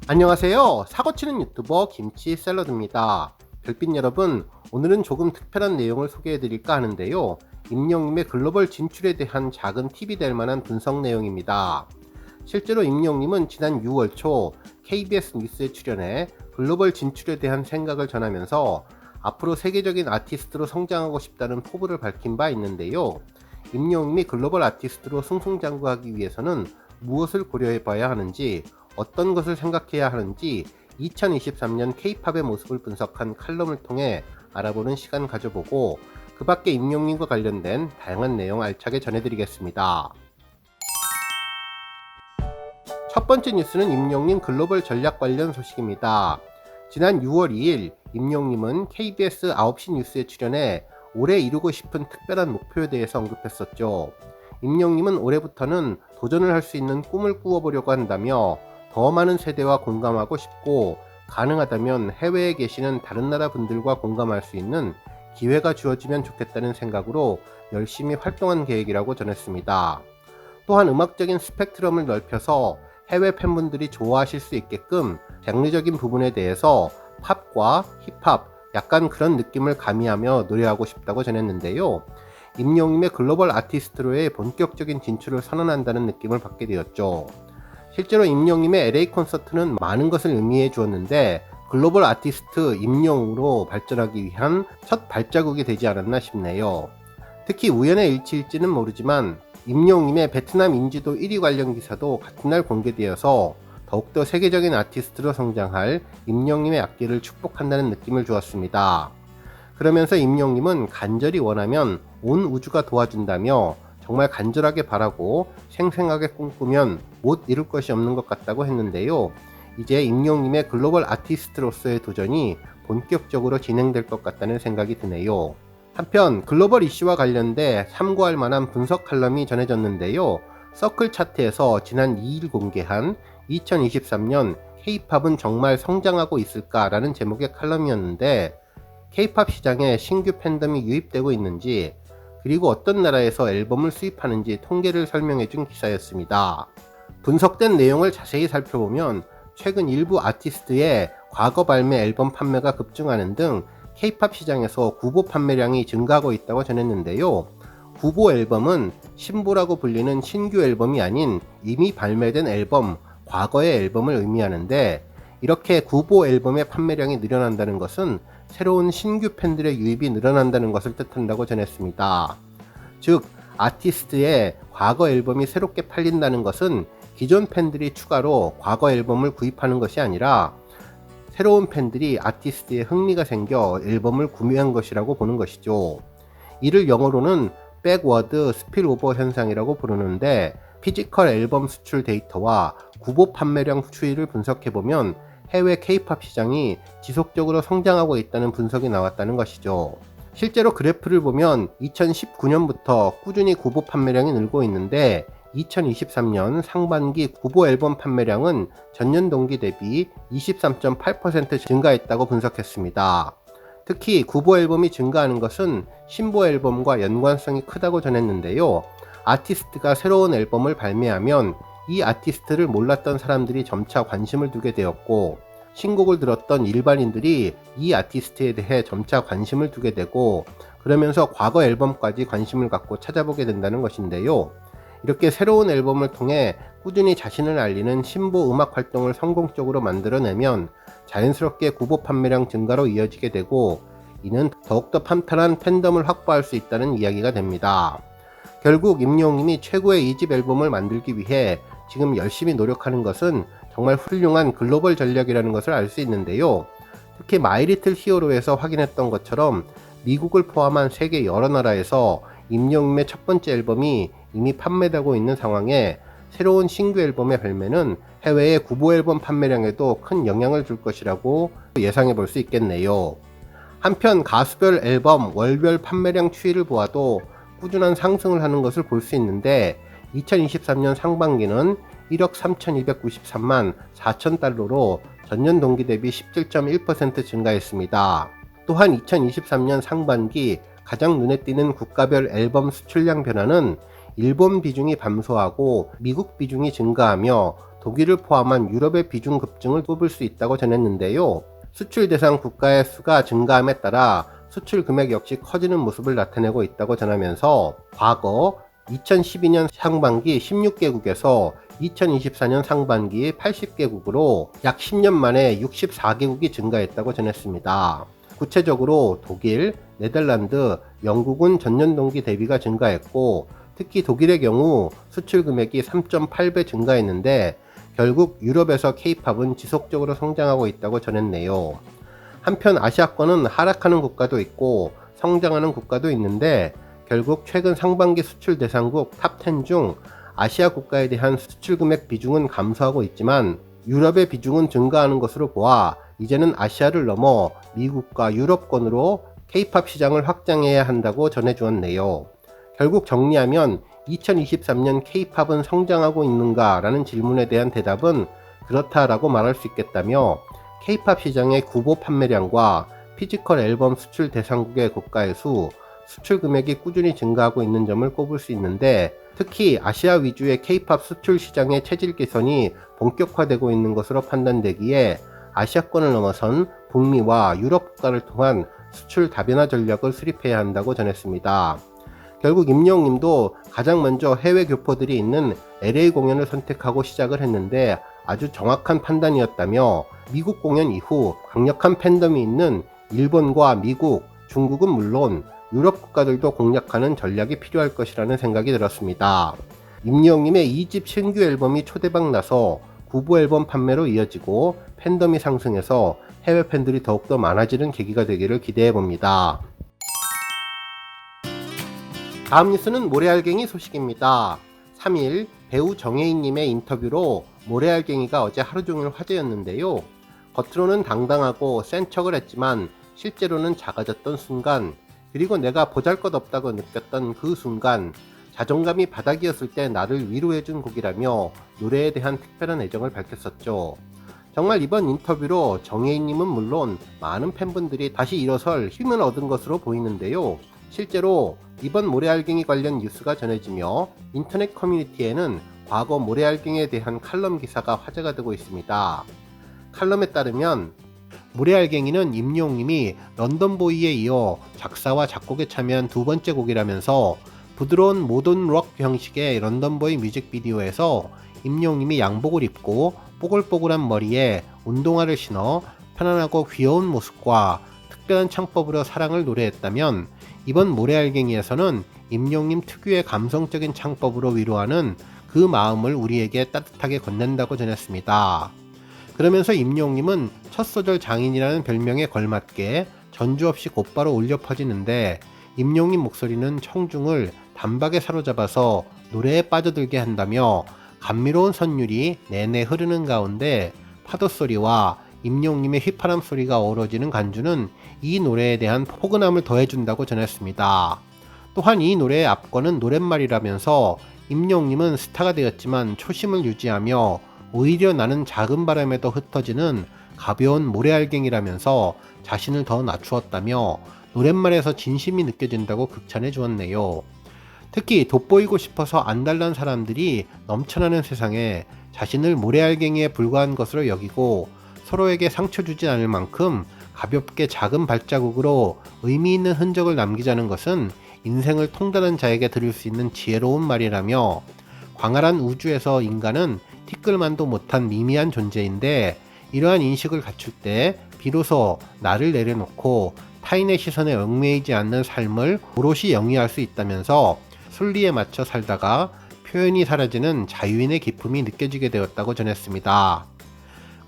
안녕하세요. 사고치는 유튜버 김치샐러드입니다. 별빛 여러분, 오늘은 조금 특별한 내용을 소개해 드릴까 하는데요. 임영님의 글로벌 진출에 대한 작은 팁이 될 만한 분석 내용입니다. 실제로 임영님은 지난 6월 초 KBS 뉴스에 출연해 글로벌 진출에 대한 생각을 전하면서 앞으로 세계적인 아티스트로 성장하고 싶다는 포부를 밝힌 바 있는데요. 임영님이 글로벌 아티스트로 승승장구하기 위해서는 무엇을 고려해 봐야 하는지, 어떤 것을 생각해야 하는지 2023년 K-팝의 모습을 분석한 칼럼을 통해 알아보는 시간 가져보고, 그 밖에 임영님과 관련된 다양한 내용 알차게 전해드리겠습니다. 첫 번째 뉴스는 임영님 글로벌 전략 관련 소식입니다. 지난 6월 2일 임영님은 KBS 9시 뉴스에 출연해 올해 이루고 싶은 특별한 목표에 대해서 언급했었죠. 임영님은 올해부터는 도전을 할 수 있는 꿈을 꾸어보려고 한다며 더 많은 세대와 공감하고 싶고, 가능하다면 해외에 계시는 다른 나라 분들과 공감할 수 있는 기회가 주어지면 좋겠다는 생각으로 열심히 활동한 계획이라고 전했습니다. 또한 음악적인 스펙트럼을 넓혀서 해외 팬분들이 좋아하실 수 있게끔 장르적인 부분에 대해서 팝과 힙합, 약간 그런 느낌을 가미하며 노래하고 싶다고 전했는데요. 임영님의 글로벌 아티스트로의 본격적인 진출을 선언한다는 느낌을 받게 되었죠. 실제로 임영님의 LA 콘서트는 많은 것을 의미해 주었는데, 글로벌 아티스트 임영으로 발전하기 위한 첫 발자국이 되지 않았나 싶네요. 특히 우연의 일치일지는 모르지만 임영님의 베트남 인지도 1위 관련 기사도 같은 날 공개되어서 더욱더 세계적인 아티스트로 성장할 임영님의 악기를 축복한다는 느낌을 주었습니다. 그러면서 임영님은 간절히 원하면 온 우주가 도와준다며 정말 간절하게 바라고 생생하게 꿈꾸면 못 이룰 것이 없는 것 같다고 했는데요. 이제 임영님의 글로벌 아티스트로서의 도전이 본격적으로 진행될 것 같다는 생각이 드네요. 한편 글로벌 이슈와 관련돼 참고할 만한 분석 칼럼이 전해졌는데요. 서클 차트에서 지난 2일 공개한 2023년 K-팝은 정말 성장하고 있을까라는 제목의 칼럼이었는데, K-팝 시장에 신규 팬덤이 유입되고 있는지, 그리고 어떤 나라에서 앨범을 수입하는지 통계를 설명해준 기사였습니다. 분석된 내용을 자세히 살펴보면 최근 일부 아티스트의 과거 발매 앨범 판매가 급증하는 등 K-팝 시장에서 구보 판매량이 증가하고 있다고 전했는데요. 구보 앨범은 신보라고 불리는 신규 앨범이 아닌 이미 발매된 앨범, 과거의 앨범을 의미하는데, 이렇게 구보 앨범의 판매량이 늘어난다는 것은 새로운 신규 팬들의 유입이 늘어난다는 것을 뜻한다고 전했습니다. 즉, 아티스트의 과거 앨범이 새롭게 팔린다는 것은 기존 팬들이 추가로 과거 앨범을 구입하는 것이 아니라 새로운 팬들이 아티스트에 흥미가 생겨 앨범을 구매한 것이라고 보는 것이죠. 이를 영어로는 백워드 스필오버 현상이라고 부르는데, 피지컬 앨범 수출 데이터와 구보 판매량 추이를 분석해보면 해외 K-팝 시장이 지속적으로 성장하고 있다는 분석이 나왔다는 것이죠. 실제로 그래프를 보면 2019년부터 꾸준히 구보 판매량이 늘고 있는데, 2023년 상반기 구보 앨범 판매량은 전년 동기 대비 23.8% 증가했다고 분석했습니다. 특히 구보 앨범이 증가하는 것은 신보 앨범과 연관성이 크다고 전했는데요. 아티스트가 새로운 앨범을 발매하면 이 아티스트를 몰랐던 사람들이 점차 관심을 두게 되었고, 신곡을 들었던 일반인들이 이 아티스트에 대해 점차 관심을 두게 되고, 그러면서 과거 앨범까지 관심을 갖고 찾아보게 된다는 것인데요. 이렇게 새로운 앨범을 통해 꾸준히 자신을 알리는 신보 음악 활동을 성공적으로 만들어내면 자연스럽게 구보 판매량 증가로 이어지게 되고, 이는 더욱더 판단한 팬덤을 확보할 수 있다는 이야기가 됩니다. 결국 임영님이 최고의 2집 앨범을 만들기 위해 지금 열심히 노력하는 것은 정말 훌륭한 글로벌 전략이라는 것을 알 수 있는데요. 특히 마이리틀 히어로에서 확인했던 것처럼 미국을 포함한 세계 여러 나라에서 임영님의 첫 번째 앨범이 이미 판매되고 있는 상황에 새로운 신규 앨범의 발매는 해외의 구보 앨범 판매량에도 큰 영향을 줄 것이라고 예상해 볼 수 있겠네요. 한편 가수별 앨범 월별 판매량 추이를 보아도 꾸준한 상승을 하는 것을 볼 수 있는데, 2023년 상반기는 1억 3,293만 4천 달러로 전년 동기 대비 17.1% 증가했습니다. 또한 2023년 상반기 가장 눈에 띄는 국가별 앨범 수출량 변화는 일본 비중이 감소하고 미국 비중이 증가하며 독일을 포함한 유럽의 비중 급증을 꼽을 수 있다고 전했는데요. 수출 대상 국가의 수가 증가함에 따라 수출 금액 역시 커지는 모습을 나타내고 있다고 전하면서 과거 2012년 상반기 16개국에서 2024년 상반기 80개국으로 약 10년 만에 64개국이 증가했다고 전했습니다. 구체적으로 독일, 네덜란드, 영국은 전년 동기 대비가 증가했고 특히 독일의 경우 수출 금액이 3.8배 증가했는데 결국 유럽에서 K-팝은 지속적으로 성장하고 있다고 전했네요. 한편 아시아권은 하락하는 국가도 있고 성장하는 국가도 있는데 결국 최근 상반기 수출 대상국 탑10 중 아시아 국가에 대한 수출 금액 비중은 감소하고 있지만 유럽의 비중은 증가하는 것으로 보아 이제는 아시아를 넘어 미국과 유럽권으로 K-팝 시장을 확장해야 한다고 전해주었네요. 결국 정리하면 2023년 K-팝은 성장하고 있는가 라는 질문에 대한 대답은 그렇다라고 말할 수 있겠다며 K-팝 시장의 구보 판매량과 피지컬 앨범 수출 대상국의 국가의 수, 수출 금액이 꾸준히 증가하고 있는 점을 꼽을 수 있는데 특히 아시아 위주의 K-팝 수출 시장의 체질 개선이 본격화되고 있는 것으로 판단되기에 아시아권을 넘어선 북미와 유럽 국가를 통한 수출 다변화 전략을 수립해야 한다고 전했습니다. 결국 임영웅님도 가장 먼저 해외 교포들이 있는 LA 공연을 선택하고 시작을 했는데 아주 정확한 판단이었다며 미국 공연 이후 강력한 팬덤이 있는 일본과 미국, 중국은 물론 유럽 국가들도 공략하는 전략이 필요할 것이라는 생각이 들었습니다. 임영웅님의 2집 신규 앨범이 초대박 나서 구보 앨범 판매로 이어지고 팬덤이 상승해서 해외 팬들이 더욱더 많아지는 계기가 되기를 기대해봅니다. 다음 뉴스는 모래알갱이 소식입니다. 3일 배우 정혜인님의 인터뷰로 모래알갱이가 어제 하루종일 화제였는데요. 겉으로는 당당하고 센 척을 했지만 실제로는 작아졌던 순간, 그리고 내가 보잘것없다고 느꼈던 그 순간, 자존감이 바닥이었을 때 나를 위로해준 곡이라며 노래에 대한 특별한 애정을 밝혔었죠. 정말 이번 인터뷰로 정혜인님은 물론 많은 팬분들이 다시 일어설 힘을 얻은 것으로 보이는데요. 실제로 이번 모래알갱이 관련 뉴스가 전해지며 인터넷 커뮤니티에는 과거 모래알갱이에 대한 칼럼 기사가 화제가 되고 있습니다. 칼럼에 따르면 모래알갱이는 임영웅님이 런던보이에 이어 작사와 작곡에 참여한 두 번째 곡이라면서 부드러운 모던 록 형식의 런던보이 뮤직비디오에서 임영웅님이 양복을 입고 뽀글뽀글한 머리에 운동화를 신어 편안하고 귀여운 모습과 특별한 창법으로 사랑을 노래했다면 이번 모래알갱이에서는 임영웅님 특유의 감성적인 창법으로 위로하는 그 마음을 우리에게 따뜻하게 건넨다고 전했습니다. 그러면서 임영웅님은 첫 소절 장인이라는 별명에 걸맞게 전주 없이 곧바로 울려 퍼지는데 임영웅님 목소리는 청중을 단박에 사로잡아서 노래에 빠져들게 한다며 감미로운 선율이 내내 흐르는 가운데 파도 소리와 임영웅님의 휘파람 소리가 어우러지는 간주는 이 노래에 대한 포근함을 더해준다고 전했습니다. 또한 이 노래의 앞권은 노랫말이라면서 임영웅님은 스타가 되었지만 초심을 유지하며 오히려 나는 작은 바람에도 흩어지는 가벼운 모래알갱이라면서 자신을 더 낮추었다며 노랫말에서 진심이 느껴진다고 극찬해 주었네요. 특히 돋보이고 싶어서 안달난 사람들이 넘쳐나는 세상에 자신을 모래알갱이에 불과한 것으로 여기고 서로에게 상처 주지 않을 만큼 가볍게 작은 발자국으로 의미 있는 흔적을 남기자는 것은 인생을 통달한 자에게 들을 수 있는 지혜로운 말이라며 광활한 우주에서 인간은 티끌만도 못한 미미한 존재인데 이러한 인식을 갖출 때 비로소 나를 내려놓고 타인의 시선에 얽매이지 않는 삶을 오롯이 영위할 수 있다면서 순리에 맞춰 살다가 표현이 사라지는 자유인의 기쁨이 느껴지게 되었다고 전했습니다.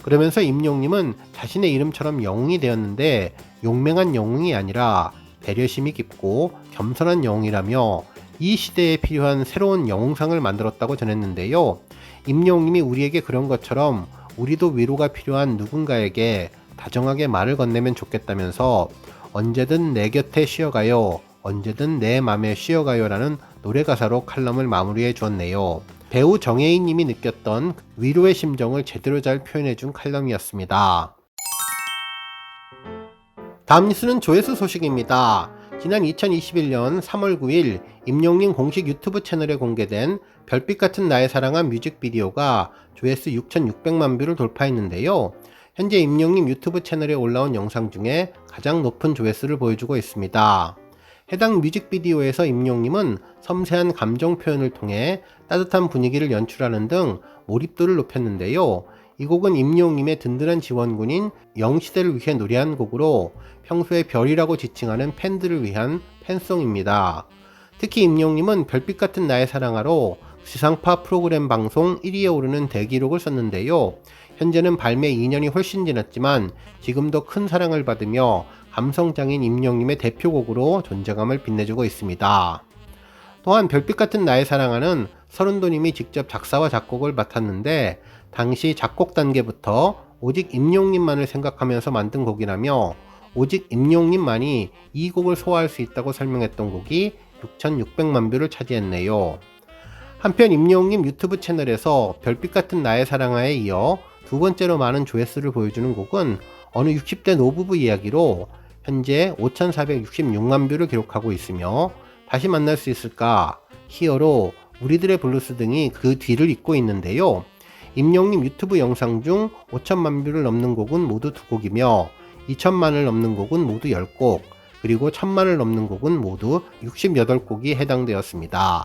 그러면서 임영웅님은 자신의 이름처럼 영웅이 되었는데 용맹한 영웅이 아니라 배려심이 깊고 겸손한 영웅이라며 이 시대에 필요한 새로운 영웅상을 만들었다고 전했는데요. 임영웅님이 우리에게 그런 것처럼 우리도 위로가 필요한 누군가에게 다정하게 말을 건네면 좋겠다면서 언제든 내 곁에 쉬어가요, 언제든 내 맘에 쉬어가요 라는 노래 가사로 칼럼을 마무리해 주었네요. 배우 정혜인님이 느꼈던 위로의 심정을 제대로 잘 표현해준 칼럼이었습니다. 다음 뉴스는 조회수 소식입니다. 지난 2021년 3월 9일 임영웅 공식 유튜브 채널에 공개된 별빛 같은 나의 사랑한 뮤직비디오가 조회수 6,600만 뷰를 돌파했는데요. 현재 임영웅 유튜브 채널에 올라온 영상 중에 가장 높은 조회수를 보여주고 있습니다. 해당 뮤직비디오에서 임영웅은 섬세한 감정 표현을 통해 따뜻한 분위기를 연출하는 등 몰입도를 높였는데요. 이 곡은 임영웅의 든든한 지원군인 영시대를 위해 노래한 곡으로 평소에 별이라고 지칭하는 팬들을 위한 팬송입니다. 특히 임영웅은 별빛 같은 나의 사랑하로 지상파 프로그램 방송 1위에 오르는 대기록을 썼는데요. 현재는 발매 2년이 훨씬 지났지만 지금도 큰 사랑을 받으며 감성장인 임영웅의 대표곡으로 존재감을 빛내주고 있습니다. 또한 별빛 같은 나의 사랑하는 서른도님이 직접 작사와 작곡을 맡았는데 당시 작곡 단계부터 오직 임영웅님만을 생각하면서 만든 곡이라며 오직 임영웅님만이 이 곡을 소화할 수 있다고 설명했던 곡이 6,600만 뷰를 차지했네요. 한편 임영웅님 유튜브 채널에서 별빛 같은 나의 사랑하에 이어 두 번째로 많은 조회수를 보여주는 곡은 어느 60대 노부부 이야기로 현재 5,466만 뷰를 기록하고 있으며 다시 만날 수 있을까, 히어로, 우리들의 블루스 등이 그 뒤를 잇고 있는데요. 임영웅님 유튜브 영상 중 5천만 뷰를 넘는 곡은 모두 2곡이며 2천만을 넘는 곡은 모두 10곡, 그리고 1000만을 넘는 곡은 모두 68곡이 해당되었습니다.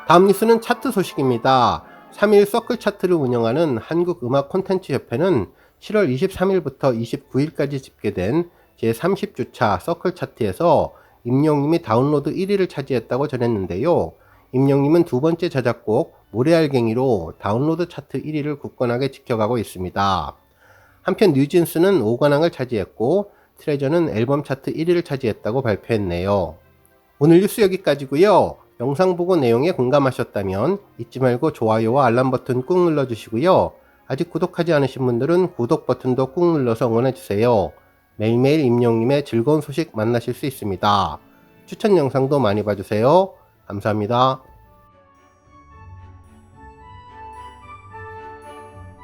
다음 뉴스는 차트 소식입니다. 3일 서클 차트를 운영하는 한국음악콘텐츠협회는 7월 23일부터 29일까지 집계된 제30주차 서클 차트에서 임영웅님이 다운로드 1위를 차지했다고 전했는데요. 임영웅님은 두 번째 저작곡 모래알갱이로 다운로드 차트 1위를 굳건하게 지켜가고 있습니다. 한편 뉴진스는 5관왕을 차지했고 트레저는 앨범 차트 1위를 차지했다고 발표했네요. 오늘 뉴스 여기까지고요. 영상 보고 내용에 공감하셨다면 잊지 말고 좋아요와 알람 버튼 꾹 눌러주시고요. 아직 구독하지 않으신 분들은 구독 버튼도 꾹 눌러서 응원해주세요. 매일매일 임영웅님의 즐거운 소식 만나실 수 있습니다. 추천 영상도 많이 봐주세요. 감사합니다.